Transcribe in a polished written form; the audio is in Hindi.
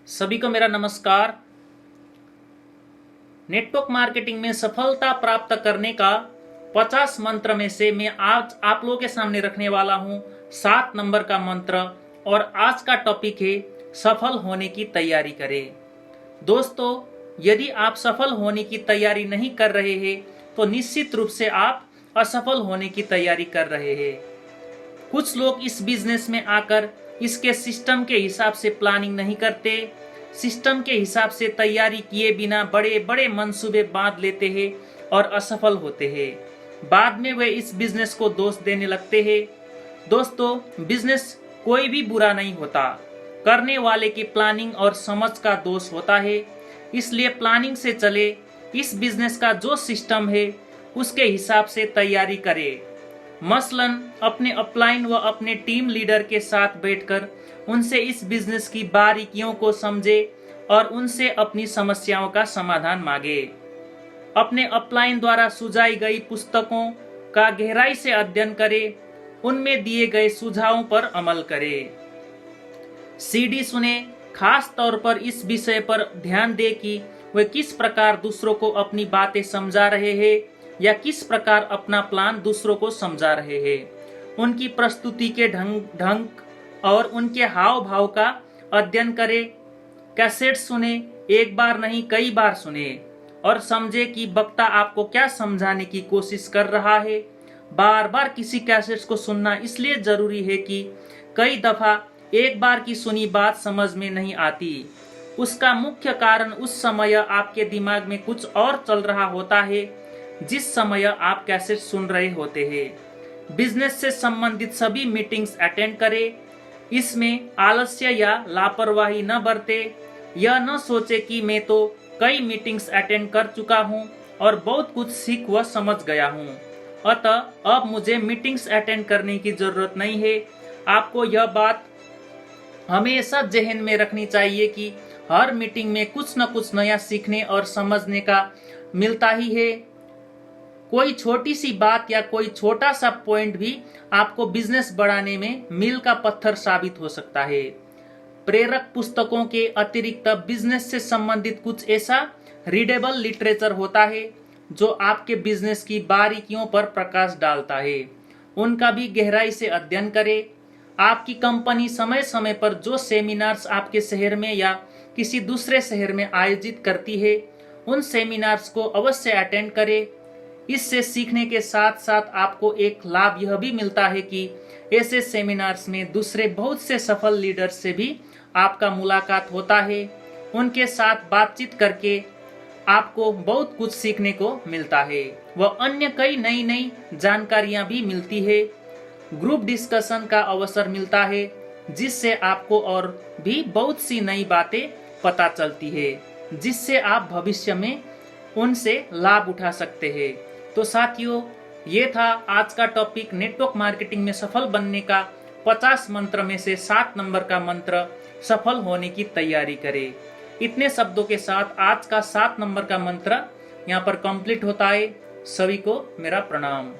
सभी को मेरा नमस्कार। नेटवर्क मार्केटिंग में सफलता प्राप्त करने का 50 मंत्र में से मैं आज आप लोगों के सामने रखने वाला हूं 7 नंबर का मंत्र। और आज का टॉपिक है सफल होने की तैयारी करें। दोस्तों, यदि आप सफल होने की तैयारी नहीं कर रहे हैं तो निश्चित रूप से आप असफल होने की तैयारी कर रहे हैं। कुछ लोग इस बिजनेस में आकर इसके सिस्टम के हिसाब से प्लानिंग नहीं करते, सिस्टम के हिसाब से तैयारी किए बिना बड़े बड़े मंसूबे बांध लेते हैं और असफल होते हैं। बाद में वे इस बिजनेस को दोष देने लगते हैं। दोस्तों, बिजनेस कोई भी बुरा नहीं होता, करने वाले की प्लानिंग और समझ का दोष होता है। इसलिए प्लानिंग से चले, इस बिजनेस का जो सिस्टम है उसके हिसाब से तैयारी करें। मसलन अपने अपलाइन व अपने टीम लीडर के साथ बैठकर उनसे इस बिजनेस की बारीकियों को समझे और उनसे अपनी समस्याओं का समाधान मांगे। अपने अपलाइन द्वारा सुझाई गई पुस्तकों का गहराई से अध्ययन करें, उनमें दिए गए सुझावों पर अमल करें। सीडी सुने, खास तौर पर इस विषय पर ध्यान दें कि वे किस प्रकार दूसरों को अपनी बातें समझा रहे हैं या किस प्रकार अपना प्लान दूसरों को समझा रहे हैं। उनकी प्रस्तुति के ढंग और उनके हाव भाव का अध्ययन करें। कैसेट सुने, एक बार नहीं कई बार सुने और समझे कि वक्ता आपको क्या समझाने की कोशिश कर रहा है। बार बार किसी कैसेट को सुनना इसलिए जरूरी है कि कई दफा एक बार की सुनी बात समझ में नहीं आती। उसका मुख्य कारण उस समय आपके दिमाग में कुछ और चल रहा होता है जिस समय आप कैसेट सुन रहे होते हैं। बिजनेस से संबंधित सभी मीटिंग्स अटेंड करें। इसमें आलस्य या लापरवाही न बरते। यह न सोचे कि मैं तो कई मीटिंग्स अटेंड कर चुका हूं और बहुत कुछ सीख व समझ गया हूं, अतः अब मुझे मीटिंग्स अटेंड करने की जरूरत नहीं है। आपको यह बात हमेशा जहन में रखनी चाहिए कि हर मीटिंग में कुछ न कुछ नया सीखने और समझने का मिलता ही है। कोई छोटी सी बात या कोई छोटा सा पॉइंट भी आपको बिजनेस बढ़ाने में मील का पत्थर साबित हो सकता है। प्रेरक पुस्तकों के अतिरिक्त बिजनेस से संबंधित कुछ ऐसा रीडेबल लिटरेचर होता है जो आपके बिजनेस की बारीकियों पर प्रकाश डालता है। उनका भी गहराई से अध्ययन करें। आपकी कंपनी समय समय पर जो सेमिनार्स आपके शहर में या किसी दूसरे शहर में आयोजित करती है, उन सेमिनार्स को अवश्य अटेंड करें। इससे सीखने के साथ साथ आपको एक लाभ यह भी मिलता है कि ऐसे सेमिनार्स में दूसरे बहुत से सफल लीडर्स से भी आपका मुलाकात होता है। उनके साथ बातचीत करके आपको बहुत कुछ सीखने को मिलता है व अन्य कई नई नई जानकारियां भी मिलती है। ग्रुप डिस्कशन का अवसर मिलता है जिससे आपको और भी बहुत सी नई बातें पता चलती है जिससे आप भविष्य में उनसे लाभ उठा सकते हैं। तो साथियों, ये था आज का टॉपिक, नेटवर्क मार्केटिंग में सफल बनने का 50 मंत्र में से 7 नंबर का मंत्र, सफल होने की तैयारी करें। इतने शब्दों के साथ आज का 7 नंबर का मंत्र यहाँ पर कंप्लीट होता है। सभी को मेरा प्रणाम।